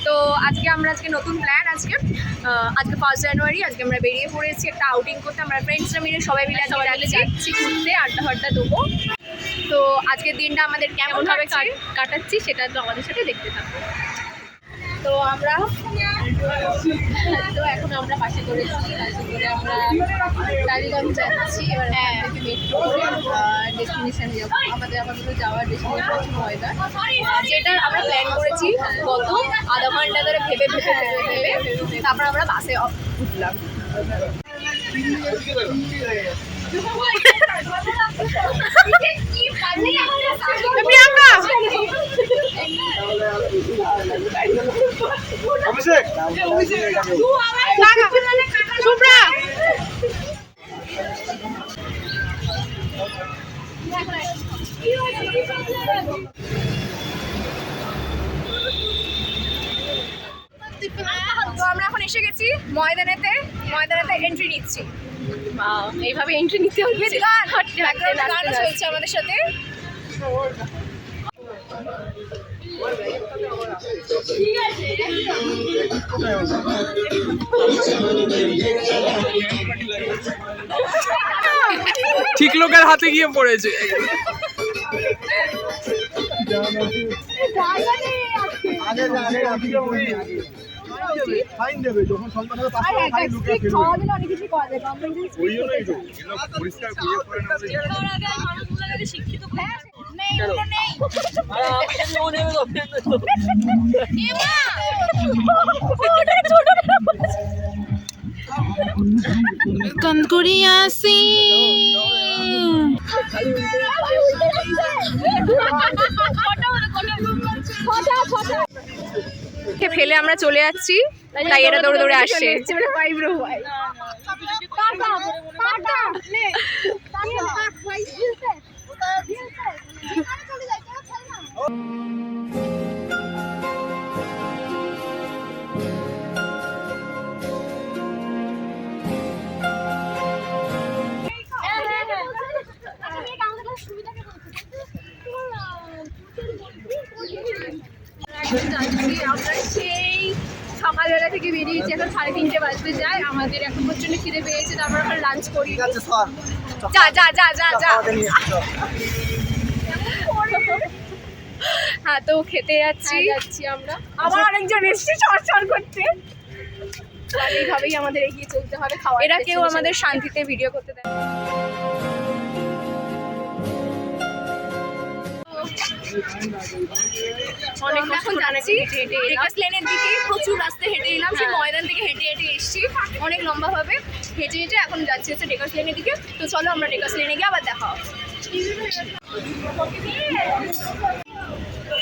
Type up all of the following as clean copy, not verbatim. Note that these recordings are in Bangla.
তো আজকে নতুন প্ল্যান আজকে 1 জানুয়ারি আজকে আমরা বেরিয়ে পড়েছি একটা আউটিং করতে। আমরা ফ্রেন্ডসরা মিলে সবাই মিলে যাচ্ছি ঘুরতে, আড্ডা দেবো। তো আজকের দিনটা আমাদের কেমনভাবে কাটাচ্ছি সেটা তো আমাদের সাথে দেখতে থাকবো। তো এখন আমরা পাশে করেছি, করে আমরা টালিগঞ্জ যাচ্ছি। এবার মেট্রো ডেস্টিনেশনে যাবো। আমাদের যাওয়ার ডেস্টিনেশন হচ্ছে ময়দান, যেটা আমরা প্ল্যান করেছি গত আধা ঘন্টা ধরে ভেবে তারপর আমরা বাসে উঠলাম। প্রিয়াঙ্কা শুভ্রা তো আমরা এখন এসে গেছি ময়দানেতে এন্ট্রি নিচ্ছি। এইভাবে এন্ট্রি নিতে হচ্ছে, গান চলছে আমাদের সাথে। ঠিক লোকের হাতে গিয়ে পড়েছে। ফাইন দেবে যখন সন্তান হবে ফাইন লুকিয়ে ফেলবে অনেক কিছু করা যায় ওই জন্যই তো পরিষ্কার করে করে না মানুষগুলো যদি শিক্ষিত নেই নেই আর আপনি মনে হবে তো এমা ওটা ছোট কম করে আসি ফেলে আমরা চলে যাচ্ছি, তাই এরা দৌড়ে দৌড়ে আসছে। আমরা সেই সকালবেলা থেকে বেরিয়েছি, এখন 3:30 বাজতে যায়। আমাদের এখন প্রচন্ড খিদে পেয়েছে, তারপর আমরা লাঞ্চ করি। হ্যাঁ, তো খেতে যাচ্ছি আমরা। আবার আরেকজন এসেছি চড় করতে। এইভাবেই আমাদের এগিয়ে চলতে হবে। এরা কেউ আমাদের শান্তিতে ভিডিও করতে দেয়। অনেকক্ষণ যাচ্ছি ডেকার্স লেনের দিকে, প্রচুর রাস্তা হেঁটে এলাম। সেই ময়দান থেকে হেঁটে এসেছি অনেক লম্বাভাবে হেঁটে এখন যাচ্ছি হচ্ছে ডেকার্স লেনের দিকে। তো চলো আমরা ডেকার্স লেনে গিয়ে আবার দেখা হবে।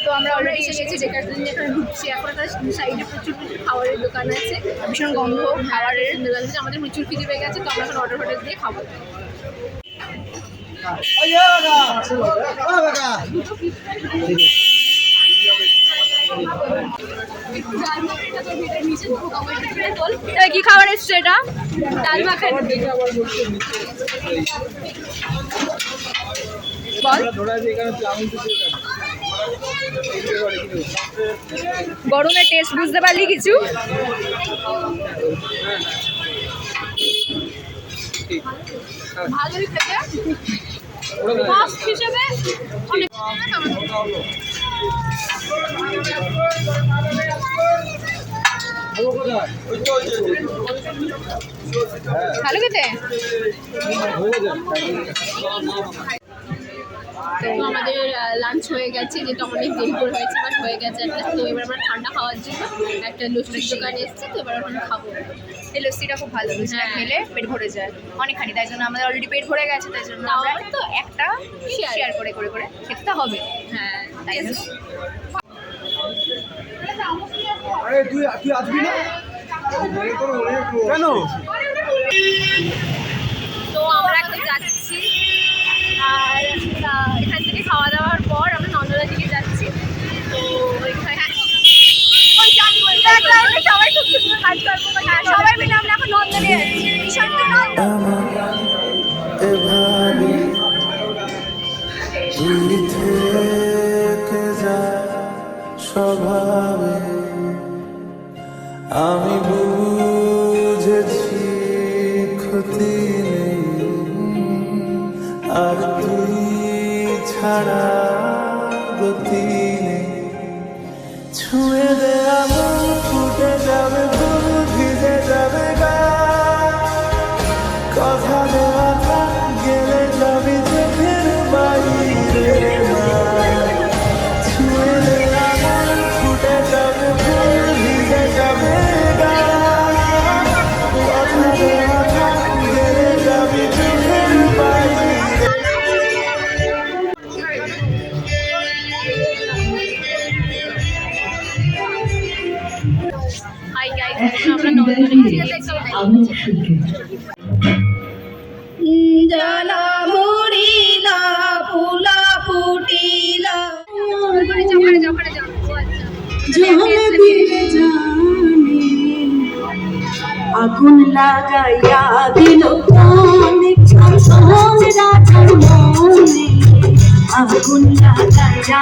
তো আমরা অলরেডি এসে গেছি ডেকার্স লেনে, এখানে ঢুকছি। এখন একটা সাইডে প্রচুর খাবারের দোকান আছে, ভীষণ গন্ধ খাবারের সুন্দর লাগছে। আমাদের প্রচুর খিদে পেয়ে গেছে, তো আমরা এখন অর্ডার দিয়ে খাবো। কি খাবার এসছে এটা? ডাল মাখানি। গরমের টেস্ট বুঝতে পারলি কিছু? ভালোই খেতে হিসেবে অনেক ভালো খেতে। তো আমাদের লাঞ্চ হয়ে গেছে, যেটা অনেক দেরি করে হয়েছে, বাট হয়ে গেছে। তো এবার আমরা ঠান্ডা খাওয়ার জন্য একটা লস্যির দোকানে এসেছি। তো এবার ওখানে খাবো। এই লস্যিটা খুব ভালো, লস্যিটা খেলে পেট ভরে যায় অনেকখানি। তাই জন্য আমাদের অলরেডি পেট ভরে গেছে, তাই জন্য আমরা তো একটা শেয়ার করে খেতে তো হবে। হ্যাঁ, তাই জন্য। আরে তুই আসবি না কেন? তো আমরা এখন যাচ্ছি, আর এখান থেকে খাওয়া দাওয়ার পর আমরা নন্দলার দিকে যাচ্ছি। তো সবাই মিলে আমরা এখন নন্দনে যাচ্ছি। থেকে যায় সব বুঝেছি ক্ষতি নেই আর তুই ছাড়া গতি নেই ছুঁয়ে দে আমার ফুটে যাবে ফুল ভিজে যাবে গা কথা দেওয়া থাক গেলে যাবি চোখের বাইরে না ছুঁয়ে দে আমার ফুটে যাবে ফুল ভিজে যাবে গা কথা দেওয়া থাক গেলে যাবি চোখের বাইরে হাই গাইস আমরা নন্দনে জানা মুড়িলা ফুলা ফুটিলা ওখানে যাও ও আচ্ছা আগুন লাগাইয়া দিল প্রাণে সোহন রাজার মনে আগুন লাগাইয়া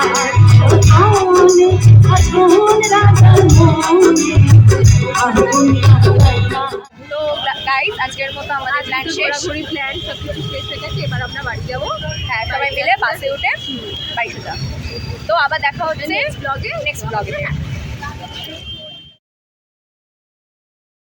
সোহনে আগুন রাজার মনে আগুন লাগাইয়া। তো গাইস আজকের মতো আমাদের প্ল্যান শেষ ঘুরি প্ল্যান সব কিছু শেষ হয়ে গেছে এবার আমরা বাড়ি যাবো হ্যাঁ সবাই মিলে বাসে উঠে বাড়িতে যাও। তো আবার দেখা হচ্ছে নেক্সট ব্লগে।